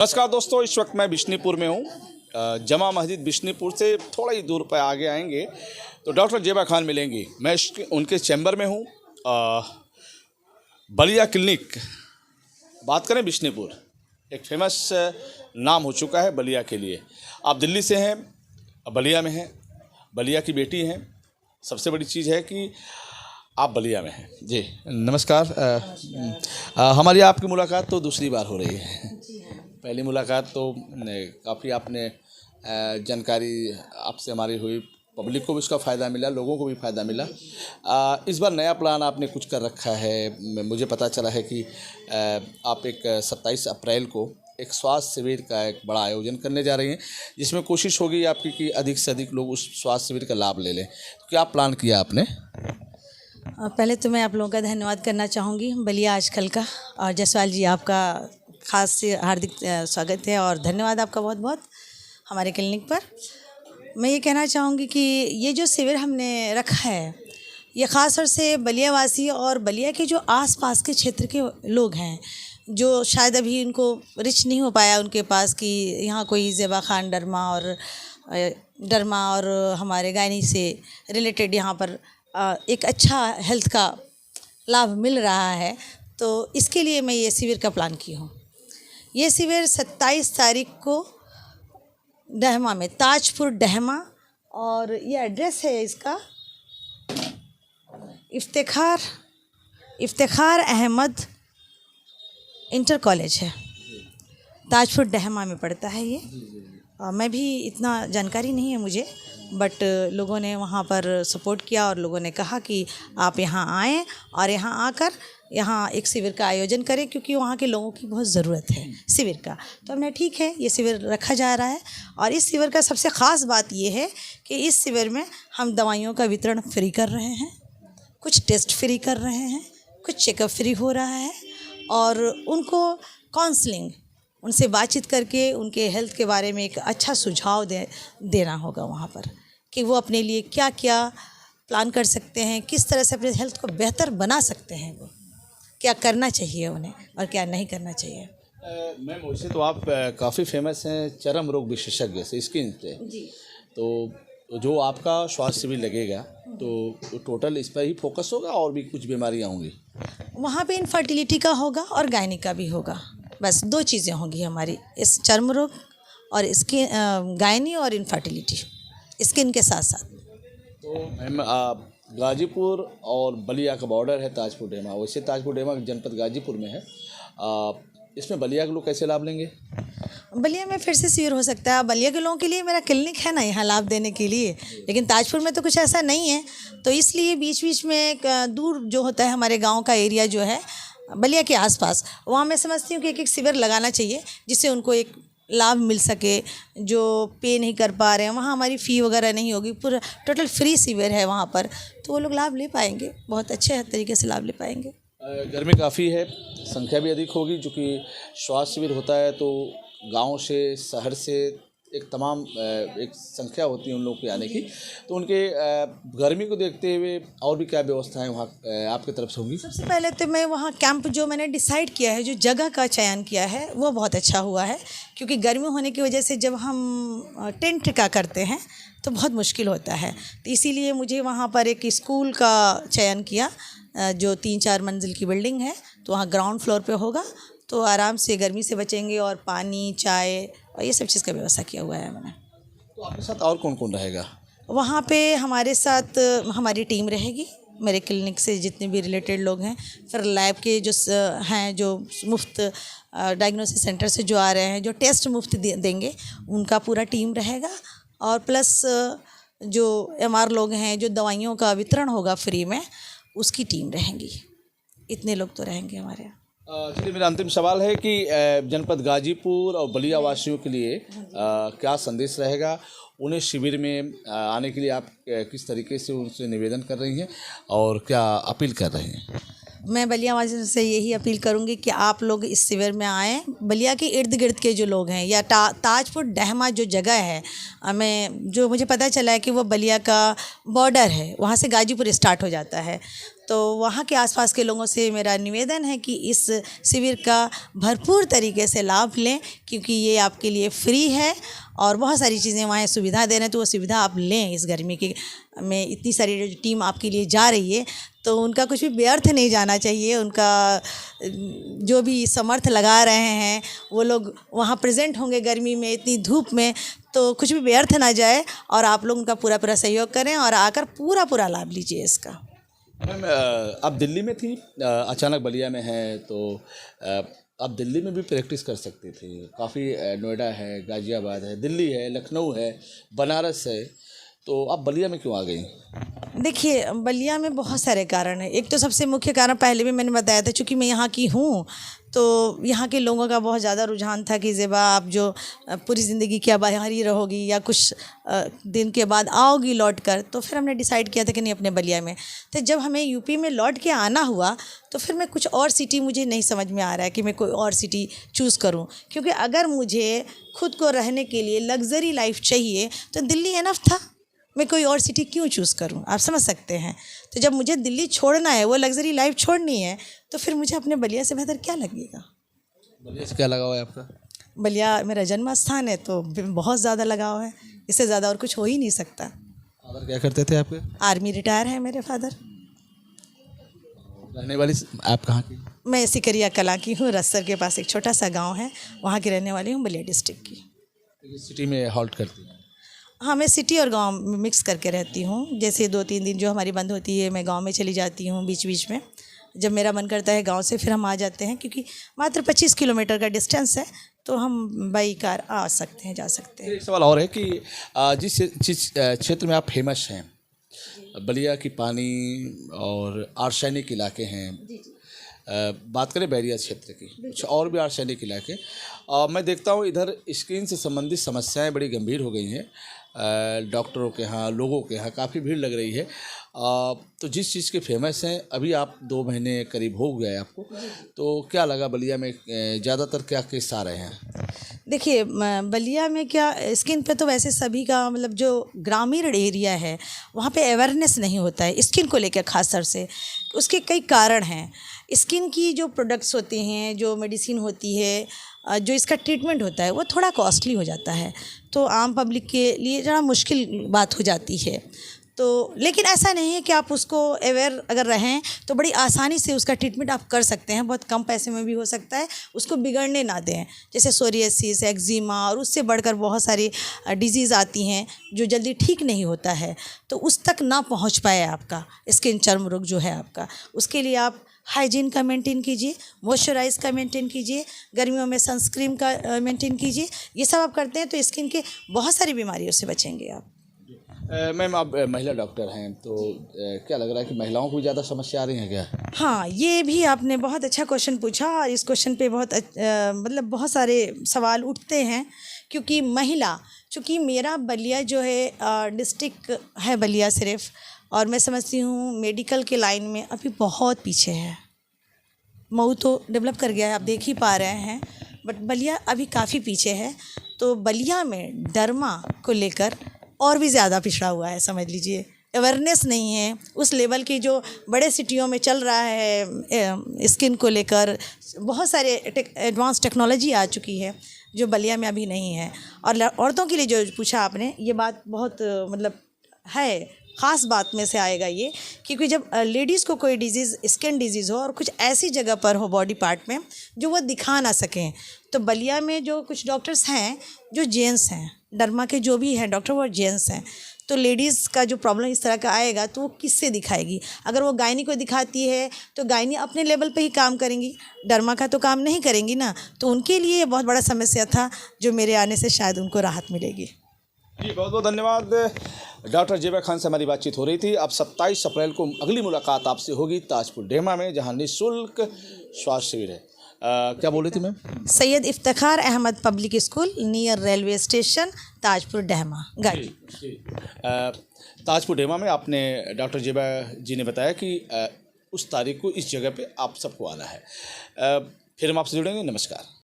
नमस्कार दोस्तों, इस वक्त मैं बिशनीपुर में हूँ। जमा मस्जिद बिशनीपुर से थोड़ा ही दूर पर आगे आएंगे तो डॉक्टर जेबा खान मिलेंगी। मैं उनके चैम्बर में हूँ। बलिया क्लिनिक, बात करें बिशनीपुर, एक फेमस नाम हो चुका है बलिया के लिए। आप दिल्ली से हैं, बलिया में हैं, बलिया की बेटी हैं। सबसे बड़ी चीज़ है कि आप बलिया में हैं। जी नमस्कार। हमारी आपकी मुलाकात तो दूसरी बार हो रही है। पहली मुलाकात तो काफ़ी आपने जानकारी आपसे हमारी हुई, पब्लिक को भी उसका फ़ायदा मिला, लोगों को भी फ़ायदा मिला। इस बार नया प्लान आपने कुछ कर रखा है। मुझे पता चला है कि आप एक 27 अप्रैल को एक स्वास्थ्य शिविर का एक बड़ा आयोजन करने जा रही हैं, जिसमें कोशिश होगी आपकी कि अधिक से अधिक लोग उस स्वास्थ्य शिविर का लाभ ले लें। तो क्या प्लान किया आपने? पहले तो मैं आप लोगों का धन्यवाद करना चाहूँगी, बलिया आजकल का, और जसवाल जी आपका खास से हार्दिक स्वागत है और धन्यवाद आपका बहुत बहुत हमारे क्लिनिक पर। मैं ये कहना चाहूँगी कि ये जो शिविर हमने रखा है, ये ख़ास तौर से बलिया वासी और बलिया के जो आसपास के क्षेत्र के लोग हैं, जो शायद अभी उनको रिच नहीं हो पाया उनके पास कि यहाँ कोई जेबा खान डरमा और हमारे गायनी से रिलेटेड यहाँ पर एक अच्छा हेल्थ का लाभ मिल रहा है। तो इसके लिए मैं ये शिविर का प्लान की हूँ। ये शिविर 27 तारीख को डहमा में, ताजपुर डहमा, और ये एड्रेस है इसका इफ्तिखार अहमद इंटर कॉलेज है, ताजपुर डहमा में पड़ता है ये। मैं भी इतना जानकारी नहीं है मुझे, बट लोगों ने वहाँ पर सपोर्ट किया और लोगों ने कहा कि आप यहाँ आएँ और यहाँ आकर यहाँ एक शिविर का आयोजन करें, क्योंकि वहाँ के लोगों की बहुत ज़रूरत है शिविर का। तो हमने ठीक है, ये शिविर रखा जा रहा है। और इस शिविर का सबसे ख़ास बात ये है कि इस शिविर में हम दवाइयों का वितरण फ्री कर रहे हैं, कुछ टेस्ट फ्री कर रहे हैं, कुछ चेकअप फ्री हो रहा है, और उनको काउंसलिंग, उनसे बातचीत करके उनके हेल्थ के बारे में एक अच्छा सुझाव देना होगा वहाँ पर, कि वो अपने लिए क्या क्या प्लान कर सकते हैं, किस तरह से अपने हेल्थ को बेहतर बना सकते हैं, वो क्या करना चाहिए उन्हें और क्या नहीं करना चाहिए। मैम, वैसे तो आप काफ़ी फेमस हैं चर्म रोग विशेषज्ञ से, स्किन से जी। तो जो आपका स्वास्थ्य शिविर लगेगा तो टोटल इस पर ही फोकस होगा और भी कुछ बीमारियाँ होंगी? वहाँ पे इनफर्टिलिटी का होगा और गायनी का भी होगा। बस 2 चीज़ें होंगी हमारी, इस चर्म रोग और इसकी गायनी और इनफर्टिलिटी स्किन के साथ साथ। तो मैम, गाजीपुर और बलिया का बॉर्डर है ताजपुर डेमा, वैसे ताजपुर डेमा जनपद गाजीपुर में है। इसमें बलिया के लोग कैसे लाभ लेंगे? बलिया में फिर से शिविर हो सकता है। बलिया के लोगों के लिए मेरा क्लिनिक है ना यहाँ लाभ देने के लिए, लेकिन ताजपुर में तो कुछ ऐसा नहीं है। तो इसलिए बीच बीच में एक दूर जो होता है हमारे गांव का एरिया जो है बलिया के आसपास, वहाँ मैं समझती हूँ कि एक शिविर लगाना चाहिए, जिससे उनको एक लाभ मिल सके। जो पे नहीं कर पा रहे हैं, वहाँ हमारी फ़ी वगैरह नहीं होगी, पूरा टोटल फ्री शिविर है वहाँ पर, तो वो लोग लाभ ले पाएंगे, बहुत अच्छे तरीके से लाभ ले पाएंगे। गर्मी काफ़ी है, संख्या भी अधिक होगी, जो कि स्वास्थ्य शिविर होता है तो गांव से, शहर से एक तमाम एक संख्या होती है उन लोगों के आने की। तो उनके गर्मी को देखते हुए और भी क्या व्यवस्थाएं वहाँ आपकी तरफ से होंगी? सबसे पहले तो मैं वहाँ कैंप जो मैंने डिसाइड किया है, जो जगह का चयन किया है, वो बहुत अच्छा हुआ है, क्योंकि गर्मी होने की वजह से जब हम टेंट का करते हैं तो बहुत मुश्किल होता है। तो इसीलिए मुझे वहाँ पर एक स्कूल का चयन किया, जो 3-4 मंजिल की बिल्डिंग है, तो वहाँ ग्राउंड फ्लोर पे होगा, तो आराम से गर्मी से बचेंगे, और पानी, चाय और ये सब चीज़ का व्यवस्था किया हुआ है मैंने। तो आपके साथ और कौन कौन रहेगा वहाँ पे? हमारे साथ हमारी टीम रहेगी, मेरे क्लिनिक से जितने भी रिलेटेड लोग हैं, फिर लैब के जो हैं, जो मुफ्त डायग्नोसिस सेंटर से जो आ रहे हैं, जो टेस्ट मुफ्त देंगे, उनका पूरा टीम रहेगा, और प्लस जो MR लोग हैं, जो दवाइयों का वितरण होगा फ्री में, उसकी टीम रहेंगी। इतने लोग तो रहेंगे हमारे यहाँ। चलिए, मेरा अंतिम सवाल है कि जनपद गाजीपुर और बलिया वासियों के लिए क्या संदेश रहेगा? उन्हें शिविर में आने के लिए आप किस तरीके से उनसे निवेदन कर रही हैं और क्या अपील कर रही हैं? मैं बलिया वासियों से यही अपील करूंगी कि आप लोग इस शिविर में आएँ। बलिया के इर्द गिर्द के जो लोग हैं, या ताजपुर डहमा जो जगह है, जो मुझे पता चला है कि वो बलिया का बॉर्डर है, वहाँ से गाजीपुर स्टार्ट हो जाता है। तो वहाँ के आसपास के लोगों से मेरा निवेदन है कि इस शिविर का भरपूर तरीके से लाभ लें, क्योंकि ये आपके लिए फ्री है और बहुत सारी चीज़ें वहाँ सुविधा दे रहे हैं, तो वो सुविधा आप लें। इस गर्मी के में इतनी सारी जो टीम आपके लिए जा रही है, तो उनका कुछ भी व्यर्थ नहीं जाना चाहिए। उनका जो भी समर्थ लगा रहे हैं वो लोग वहाँ प्रेजेंट होंगे गर्मी में, इतनी धूप में, तो कुछ भी व्यर्थ ना जाए और आप लोग उनका पूरा पूरा सहयोग करें और आकर पूरा पूरा लाभ लीजिए इसका। मैम, आप दिल्ली में थी, अचानक बलिया में है, तो आप दिल्ली में भी प्रैक्टिस कर सकती थी। काफ़ी नोएडा है, गाज़ियाबाद है, दिल्ली है, लखनऊ है, बनारस है, तो आप बलिया में क्यों आ गई? देखिए, बलिया में बहुत सारे कारण हैं। एक तो सबसे मुख्य कारण पहले भी मैंने बताया था, चूँकि मैं यहाँ की हूँ, तो यहाँ के लोगों का बहुत ज़्यादा रुझान था कि ज़ेबा आप जो पूरी ज़िंदगी क्या बाहर ही रहोगी या कुछ दिन के बाद आओगी लौट कर। तो फिर हमने डिसाइड किया था कि नहीं, अपने बलिया में। तो जब हमें यूपी में लौट के आना हुआ, तो फिर मैं कुछ और सिटी, मुझे नहीं समझ में आ रहा है कि मैं कोई और सिटी चूज़ करूँ, क्योंकि अगर मुझे खुद को रहने के लिए लग्जरी लाइफ चाहिए तो दिल्ली इनफ था। मैं कोई और सिटी क्यों चूज़ करूं, आप समझ सकते हैं। तो जब मुझे दिल्ली छोड़ना है, वो लग्जरी लाइफ छोड़नी है, तो फिर मुझे अपने बलिया से बेहतर क्या लगेगा। बलिया से क्या लगाव है आपका? बलिया मेरा जन्म स्थान है, तो बहुत ज़्यादा लगाव है। इससे ज़्यादा और कुछ हो ही नहीं सकता। फादर क्या करते थे आपके? आर्मी रिटायर है मेरे फादर। रहने वाली आप कहाँ की? मैं सिकरिया कला की हूँ, रस्सर के पास एक छोटा सा गाँव है, वहाँ की रहने वाली हूँ, बलिया डिस्ट्रिक्ट की। किस सिटी में हॉल्ट करती हैं? हाँ, मैं सिटी और गांव मिक्स करके रहती हूँ। जैसे 2-3 दिन जो हमारी बंद होती है, मैं गांव में चली जाती हूँ बीच बीच में। जब मेरा मन करता है गांव से फिर हम आ जाते हैं, क्योंकि मात्र 25 किलोमीटर का डिस्टेंस है, तो हम बाई कार आ सकते हैं, जा सकते हैं। एक सवाल और है कि जिस क्षेत्र में आप फेमस हैं, बलिया की पानी और आर्सेनिक इलाके हैं, बात करें बैरिया क्षेत्र की, कुछ और भी आर्सेनिक इलाके, मैं देखता हूँ इधर स्किन से संबंधित समस्याएं बड़ी गंभीर हो गई हैं। डॉक्टरों के यहाँ, लोगों के यहाँ काफ़ी भीड़ लग रही है। तो जिस चीज़ के फेमस हैं, अभी आप 2 महीने करीब हो गए आपको, तो क्या लगा बलिया में ज़्यादातर क्या केस आ रहे हैं? देखिए, बलिया में क्या, स्किन पे तो वैसे सभी का, मतलब जो ग्रामीण एरिया है वहाँ पे अवेयरनेस नहीं होता है स्किन को लेकर खास तौर से। उसके कई कारण हैं। स्किन की जो प्रोडक्ट्स होते हैं, जो मेडिसिन होती है, जो इसका ट्रीटमेंट होता है, वो थोड़ा कॉस्टली हो जाता है, तो आम पब्लिक के लिए ज़रा मुश्किल बात हो जाती है। तो लेकिन ऐसा नहीं है कि आप उसको अवेयर अगर रहें तो बड़ी आसानी से उसका ट्रीटमेंट आप कर सकते हैं, बहुत कम पैसे में भी हो सकता है। उसको बिगड़ने ना दें, जैसे सोरियासिस, एक्जिमा और उससे बढ़कर बहुत सारी डिजीज़ आती हैं जो जल्दी ठीक नहीं होता है, तो उस तक ना पहुंच पाए आपका स्किन, चर्म रोग जो है आपका। उसके लिए आप हाइजीन का मेंटेन कीजिए, मॉइस्चराइज का मेंटेन कीजिए, गर्मियों में सनस्क्रीन का मेंटेन कीजिए। ये सब आप करते हैं तो स्किन के बहुत सारी बीमारियों से बचेंगे आप। मैम, आप महिला डॉक्टर हैं, तो क्या लग रहा है कि महिलाओं को भी ज़्यादा समस्या आ रही है क्या? हाँ, ये भी आपने बहुत अच्छा क्वेश्चन पूछा और इस क्वेश्चन पे मतलब बहुत सारे सवाल उठते हैं, क्योंकि महिला, चूँकि मेरा बलिया जो है डिस्ट्रिक्ट है बलिया सिर्फ, और मैं समझती हूँ मेडिकल के लाइन में अभी बहुत पीछे है। मऊ तो डेवलप कर गया है, आप देख ही पा रहे हैं, बट बलिया अभी काफ़ी पीछे है। तो बलिया में डर्मा को लेकर और भी ज़्यादा पिछड़ा हुआ है, समझ लीजिए। अवेयरनेस नहीं है उस लेवल की जो बड़े सिटियों में चल रहा है। स्किन को लेकर बहुत सारे एडवांस टेक्नोलॉजी आ चुकी है जो बलिया में अभी नहीं है। और औरतों के लिए जो पूछा आपने, ये बात बहुत मतलब है, ख़ास बात में से आएगा ये, क्योंकि जब लेडीज़ को कोई डिजीज़, स्किन डिजीज़ हो और कुछ ऐसी जगह पर हो बॉडी पार्ट में जो वो दिखा ना सकें, तो बलिया में जो कुछ डॉक्टर्स हैं जो जेंट्स हैं, डर्मा के जो भी हैं डॉक्टर वो जेंट्स हैं, तो लेडीज़ का जो प्रॉब्लम इस तरह का आएगा तो वो किससे दिखाएगी? अगर वो गायनी को दिखाती है तो गायनी अपने लेवल पे ही काम करेंगी, डर्मा का तो काम नहीं करेंगी ना। तो उनके लिए ये बहुत बड़ा समस्या था, जो मेरे आने से शायद उनको राहत मिलेगी। जी, बहुत बहुत धन्यवाद। डॉक्टर जेबा खान से हमारी बातचीत हो रही थी। अब 27 अप्रैल को अगली मुलाकात आपसे होगी ताजपुर डेमा में, जहां निःशुल्क स्वास्थ्य शिविर है। क्या बोल रही थी ma'am? Syed Iftikhar Ahmed public school, near railway station, Tajpur डेमा, गाड़ी। ताजपुर डेमा में आपने डॉक्टर जेबा जी ने बताया कि उस तारीख को इस जगह पे आप सबको आना है। फिर हम आपसे जुड़ेंगे। नमस्कार।